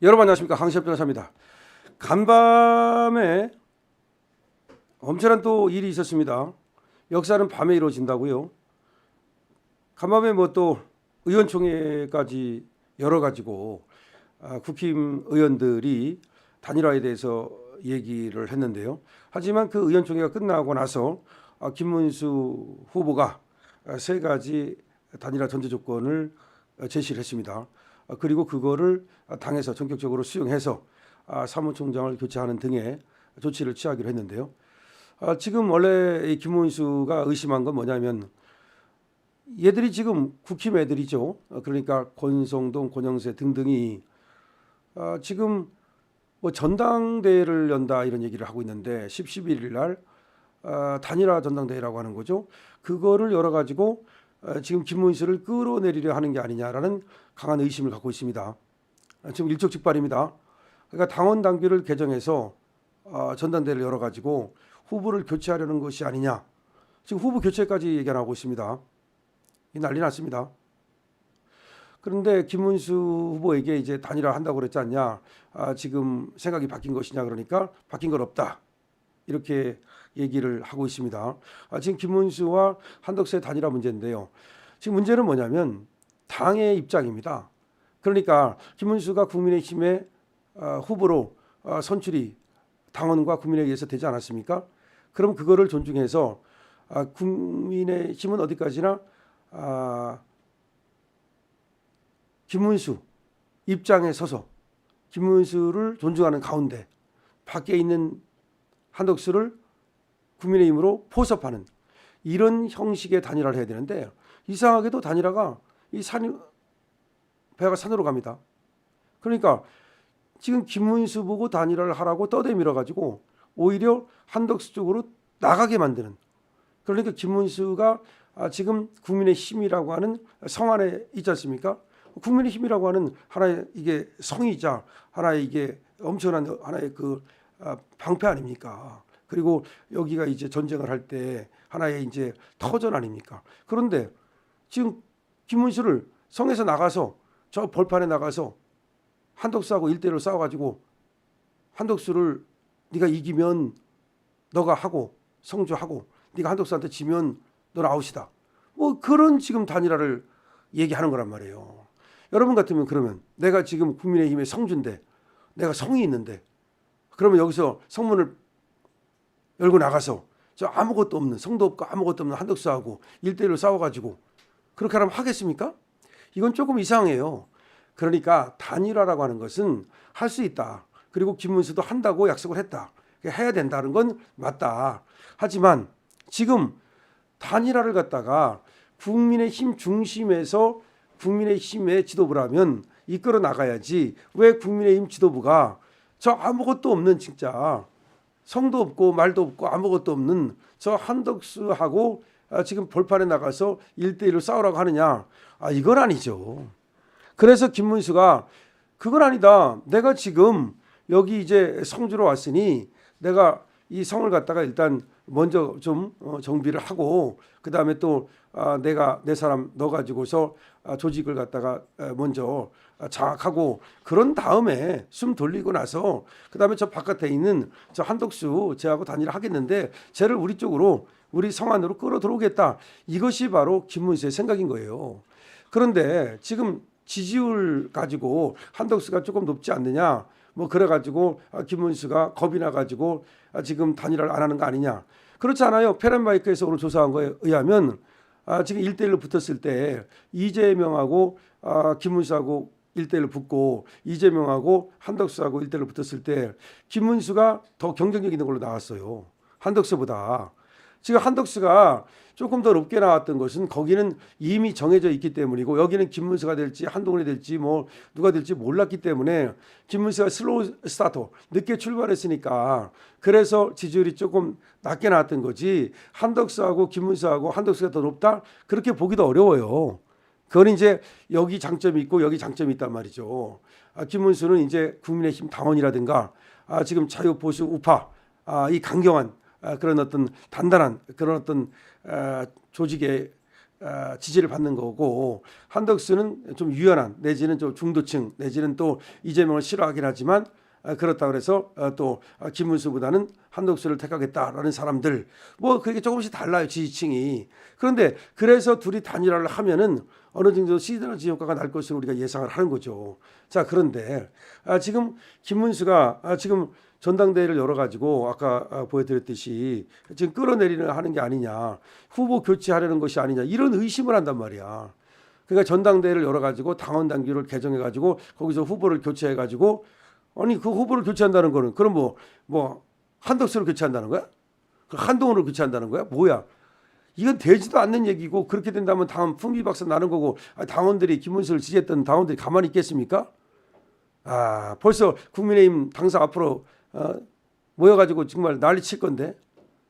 여러분 안녕하십니까, 강시엽 변호사입니다. 간밤에 엄청난 또 일이 있었습니다. 역사는 밤에 이루어진다고요. 간밤에 뭐 또 의원총회까지 열어가지고 국힘 의원들이 단일화에 대해서 얘기를 했는데요. 하지만 그 의원총회가 끝나고 나서 김문수 후보가 세 가지 단일화 전제 조건을 제시를 했습니다. 그리고 그거를 당에서 전격적으로 수용해서 사무총장을 교체하는 등의 조치를 취하기로 했는데요. 지금 원래 이 김문수가 의심한 건 뭐냐면, 얘들이 지금 국힘 애들이죠. 그러니까 권성동, 권영세 등등이 지금 뭐 전당대회를 연다 이런 얘기를 하고 있는데 11일 날 단일화 전당대회라고 하는 거죠. 그거를 열어가지고 지금 김문수를 끌어내리려 하는 게 아니냐라는 강한 의심을 갖고 있습니다. 지금 일촉즉발입니다. 그러니까 당원 당규를 개정해서 전당대회를 열어가지고 후보를 교체하려는 것이 아니냐. 지금 후보 교체까지 얘기 나오고 있습니다. 이 난리 났습니다. 그런데 김문수 후보에게 이제 단일화 한다고 그랬지 않냐. 지금 생각이 바뀐 것이냐, 그러니까 바뀐 건 없다, 이렇게 얘기를 하고 있습니다. 지금 김문수와 한덕수의 단일화 문제인데요. 지금 문제는 뭐냐면 당의 입장입니다. 그러니까 김문수가 국민의힘의 후보로 선출이 당원과 국민에 의해서 되지 않았습니까? 그럼 그거를 존중해서 국민의힘은 어디까지나 김문수 입장에 서서 김문수를 존중하는 가운데 밖에 있는 한덕수를 국민의힘으로 포섭하는 이런 형식의 단일화를 해야 되는데, 이상하게도 단일화가 배가 산으로 갑니다. 그러니까 지금 김문수 보고 단일화를 하라고 떠대밀어 가지고 오히려 한덕수 쪽으로 나가게 만드는, 그러니까 김문수가 지금 국민의힘이라고 하는 성 안에 있지 않습니까? 국민의힘이라고 하는 하나의 이게 성이자 하나의 이게 엄청난 하나의 그 방패 아닙니까? 그리고 여기가 이제 전쟁을 할 때 하나의 이제 터전 아닙니까? 그런데 지금 김문수를 성에서 나가서 저 벌판에 나가서 한덕수하고 1대1로 싸워가지고 한덕수를 네가 이기면 너가 하고 성주하고, 네가 한덕수한테 지면 넌 아웃이다, 뭐 그런 지금 단일화를 얘기하는 거란 말이에요. 여러분 같으면 그러면 내가 지금 국민의힘의 성주인데, 내가 성이 있는데, 그러면 여기서 성문을 열고 나가서 저 아무것도 없는, 성도 없고 아무것도 없는 한덕수하고 1대1로 싸워가지고 그렇게 하면 하겠습니까? 이건 조금 이상해요. 그러니까 단일화라고 하는 것은 할 수 있다. 그리고 김문수도 한다고 약속을 했다. 해야 된다는 건 맞다. 하지만 지금 단일화를 갖다가 국민의힘 중심에서 국민의힘의 지도부라면 이끌어 나가야지, 왜 국민의힘 지도부가 저 아무것도 없는, 진짜 성도 없고 말도 없고 아무것도 없는 저 한덕수하고 지금 벌판에 나가서 1대1로 싸우라고 하느냐. 이건 아니죠. 그래서 김문수가 그건 아니다, 내가 지금 여기 이제 성주로 왔으니 내가 이 성을 갖다가 일단 먼저 좀 정비를 하고, 그 다음에 또 내가 내 사람 넣어 가지고서 조직을 갖다가 먼저 장악하고, 그런 다음에 숨 돌리고 나서 그 다음에 저 바깥에 있는 저 한덕수 쟤하고 단일화 하겠는데 쟤를 우리 쪽으로, 우리 성 안으로 끌어 들어오겠다. 이것이 바로 김문수의 생각인 거예요. 그런데 지금 지지율 가지고 한덕수가 조금 높지 않느냐, 뭐 그래가지고 김문수가 겁이 나가지고 지금 단일화를 안 하는 거 아니냐. 그렇지 않아요. 페란마이크에서 오늘 조사한 거에 의하면 지금 1대1로 붙었을 때 이재명하고 김문수하고 1대1로 붙고, 이재명하고 한덕수하고 1대1로 붙었을 때 김문수가 더 경쟁력 있는 걸로 나왔어요, 한덕수보다. 지금 한덕수가 조금 더 높게 나왔던 것은 거기는 이미 정해져 있기 때문이고, 여기는 김문수가 될지 한동훈이 될지 뭐 누가 될지 몰랐기 때문에 김문수가 슬로우 스타터, 늦게 출발했으니까 그래서 지지율이 조금 낮게 나왔던 거지, 한덕수하고 김문수하고 한덕수가 더 높다, 그렇게 보기도 어려워요. 그건 이제 여기 장점이 있고 여기 장점이 있단 말이죠. 김문수는 이제 국민의힘 당원이라든가 지금 자유보수 우파 이 강경한 그런 어떤 단단한 그런 어떤 조직의 지지를 받는 거고, 한덕수는 좀 유연한 내지는 좀 중도층 내지는 또 이재명을 싫어하긴 하지만 그렇다 그래서 또 김문수보다는 한덕수를 택하겠다라는 사람들, 뭐 그게 조금씩 달라요, 지지층이. 그런데 그래서 둘이 단일화를 하면은 어느 정도 시너지 효과가 날 것으로 우리가 예상을 하는 거죠. 자, 그런데 지금 김문수가 지금 전당대회를 열어가지고 아까 보여드렸듯이 지금 끌어내리는 하는 게 아니냐, 후보 교체하려는 것이 아니냐, 이런 의심을 한단 말이야. 그러니까 전당대회를 열어가지고 당원 당규를 개정해가지고 거기서 후보를 교체해가지고, 아니 그 후보를 교체한다는 거는 그럼 뭐 한덕수를 교체한다는 거야? 한동훈을 교체한다는 거야? 뭐야? 이건 되지도 않는 얘기고, 그렇게 된다면 다음 풍비박산 나는 거고, 당원들이 김문수를 지지했던 당원들이 가만히 있겠습니까? 벌써 국민의힘 당사 앞으로 모여가지고 정말 난리 칠 건데,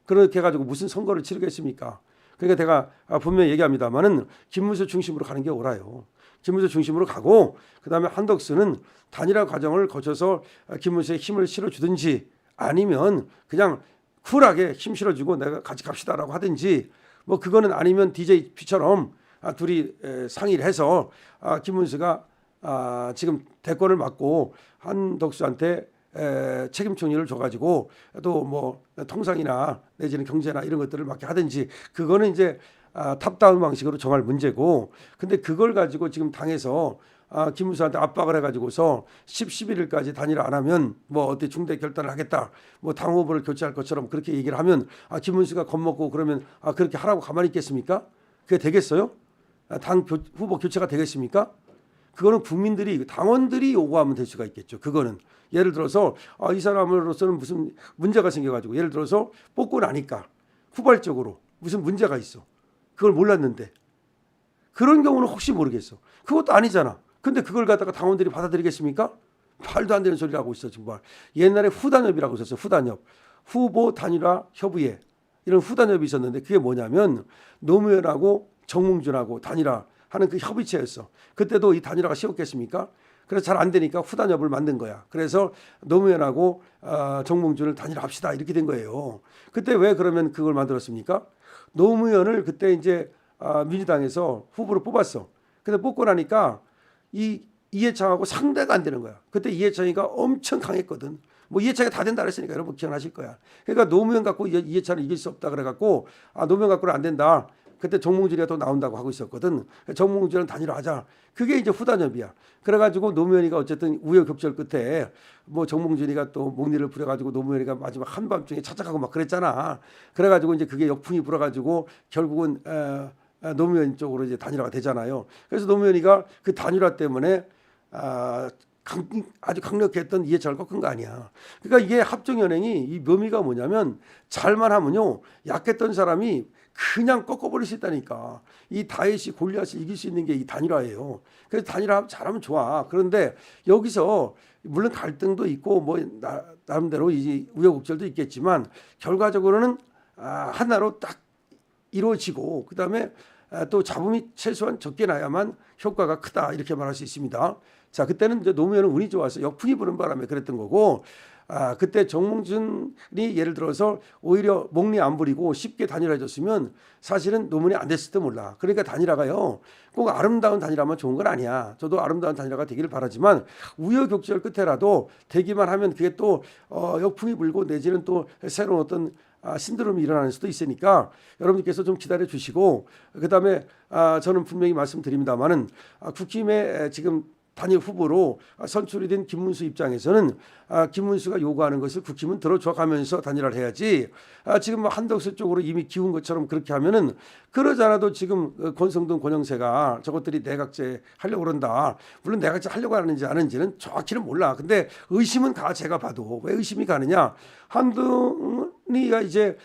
그렇게 해가지고 무슨 선거를 치르겠습니까? 그러니까 제가 분명히 얘기합니다만은 김문수 중심으로 가는 게 옳아요. 김문수 중심으로 가고, 그다음에 한덕수는 단일화 과정을 거쳐서 김문수에 힘을 실어주든지, 아니면 그냥 쿨하게 힘 실어주고 내가 같이 갑시다라고 하든지, 뭐 그거는 아니면 DJP처럼 둘이 상의를 해서 김문수가 지금 대권을 맡고 한덕수한테 책임 총리를 줘가지고 또 뭐 통상이나 내지는 경제나 이런 것들을 맡게 하든지, 그거는 이제 탑다운 방식으로 정할 문제고, 근데 그걸 가지고 지금 당에서 김문수한테 압박을 해가지고서 11일까지 단일화 안 하면 뭐 어때 중대 결단을 하겠다, 뭐 당 후보를 교체할 것처럼 그렇게 얘기를 하면 김문수가 겁먹고 그러면 그렇게 하라고 가만히 있겠습니까? 그게 되겠어요? 당 후보 교체가 되겠습니까? 그거는 국민들이, 당원들이 요구하면 될 수가 있겠죠. 그거는 예를 들어서 이 사람으로서는 무슨 문제가 생겨가지고, 예를 들어서 뽑고 나니까 후발적으로 무슨 문제가 있어, 그걸 몰랐는데, 그런 경우는 혹시 모르겠어. 그것도 아니잖아. 근데 그걸 갖다가 당원들이 받아들이겠습니까? 말도 안 되는 소리를 하고 있어 정말. 옛날에 후단협이라고 있었어요. 후단협, 후보 단일화 협의회, 이런 후단협이 있었는데, 그게 뭐냐면 노무현하고 정몽준하고 단일화 하는 그 협의체였어. 그때도 이 단일화가 쉬웠겠습니까? 그래서 잘 안 되니까 후단협을 만든 거야. 그래서 노무현하고 정몽준을 단일화합시다 이렇게 된 거예요. 그때 왜 그러면 그걸 만들었습니까? 노무현을 그때 이제 민주당에서 후보로 뽑았어. 근데 뽑고 나니까 이 이해창하고 상대가 안 되는 거야. 그때 이해창이가 엄청 강했거든. 뭐 이해창이 다 된다 그랬으니까 여러분 기억나실 거야. 그러니까 노무현 갖고 이해창을 이길 수 없다 그래갖고 노무현 갖고는 안 된다. 그때 정몽준이가 또 나온다고 하고 있었거든. 정몽준은 단일화하자. 그게 이제 후단협이야. 그래가지고 노무현이가 어쨌든 우여곡절 끝에 뭐 정몽준이가 또 목리를 부려가지고 노무현이가 마지막 한밤중에 찾아가고 막 그랬잖아. 그래가지고 이제 그게 역풍이 불어가지고 결국은 노무현 쪽으로 이제 단일화가 되잖아요. 그래서 노무현이가 그 단일화 때문에 아주 강력했던 이해창을 꺾은 거 아니야. 그러니까 이게 합정연행이 이 묘미가 뭐냐면, 잘만 하면요 약했던 사람이 그냥 꺾어버릴 수 있다니까. 이 다윗이 골리앗을 이길 수 있는 게 이 단일화예요. 그래서 단일화 잘하면 좋아. 그런데 여기서 물론 갈등도 있고 뭐 나름대로 이제 우여곡절도 있겠지만, 결과적으로는 하나로 딱 이루어지고, 그다음에 또 잡음이 최소한 적게 나야만 효과가 크다, 이렇게 말할 수 있습니다. 자, 그때는 이제 노무현은 운이 좋아서 역풍이 부는 바람에 그랬던 거고, 그때 정몽준이 예를 들어서 오히려 목리 안 부리고 쉽게 단일화해줬으면 사실은 노무현이 안 됐을지도 몰라. 그러니까 단일화가요 꼭 아름다운 단일화만 좋은 건 아니야. 저도 아름다운 단일화가 되기를 바라지만, 우여곡절 끝에라도 되기만 하면 그게 또 역풍이 불고 내지는 또 새로운 어떤 신드롬이 일어나는 수도 있으니까 여러분께서 좀 기다려 주시고, 그다음에 저는 분명히 말씀드립니다만은 국힘에 지금 단일 후보로 선출이 된 김문수 입장에서는 김문수가 요구하는 것을 국힘은 들어줘가면서 단일화를 해야지, 지금 뭐 한덕수 쪽으로 이미 기운 것처럼 그렇게 하면은, 그러지 않아도 지금 권성동 권영세가 저것들이 내각제 하려고 그런다. 물론 내각제 하려고 하는지 안 하는지는 정확히는 몰라. 근데 의심은 가. 제가 봐도. 왜 의심이 가느냐, 한동훈이가 이제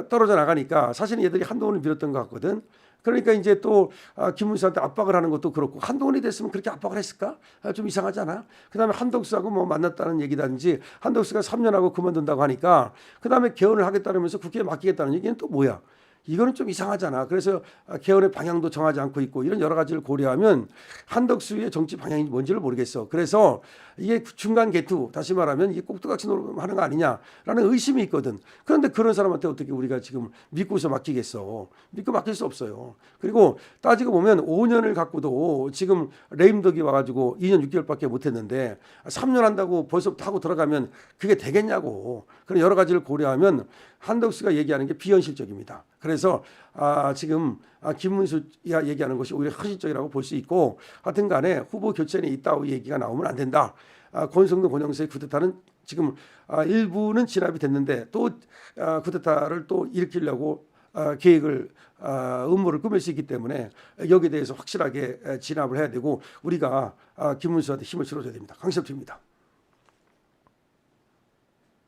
떨어져 나가니까 사실은 얘들이 한동훈을 밀었던 것 같거든. 그러니까 이제 또 김문수한테 압박을 하는 것도 그렇고, 한동훈이 됐으면 그렇게 압박을 했을까? 좀 이상하잖아. 그다음에 한덕수하고 뭐 만났다는 얘기든지, 한덕수가 3년하고 그만둔다고 하니까 그다음에 개헌을 하겠다면서 국회에 맡기겠다는 얘기는 또 뭐야? 이거는 좀 이상하잖아. 그래서 개헌의 방향도 정하지 않고 있고 이런 여러 가지를 고려하면 한덕수의 정치 방향이 뭔지를 모르겠어. 그래서 이게 중간 개투, 다시 말하면 이게 꼭두각시 노름하는 거 아니냐라는 의심이 있거든. 그런데 그런 사람한테 어떻게 우리가 지금 믿고서 맡기겠어? 믿고 맡길 수 없어요. 그리고 따지고 보면 5년을 갖고도 지금 레임덕이 와가지고 2년 6개월밖에 못했는데 3년 한다고 벌써부터 하고 들어가면 그게 되겠냐고. 그런 여러 가지를 고려하면 한덕수가 얘기하는 게 비현실적입니다. 그래서 지금 김문수가 얘기하는 것이 오히려 현실적이라고 볼 수 있고, 하여튼 간에 후보 교체는 있다고 얘기가 나오면 안 된다. 권성동 권영세의 쿠데타는 지금 일부는 진압이 됐는데 또 쿠데타를 또 일으키려고 계획을 음모를 꾸밀 수 있기 때문에 여기에 대해서 확실하게 진압을 해야 되고 우리가 김문수한테 힘을 실어줘야 됩니다. 강시엽입니다.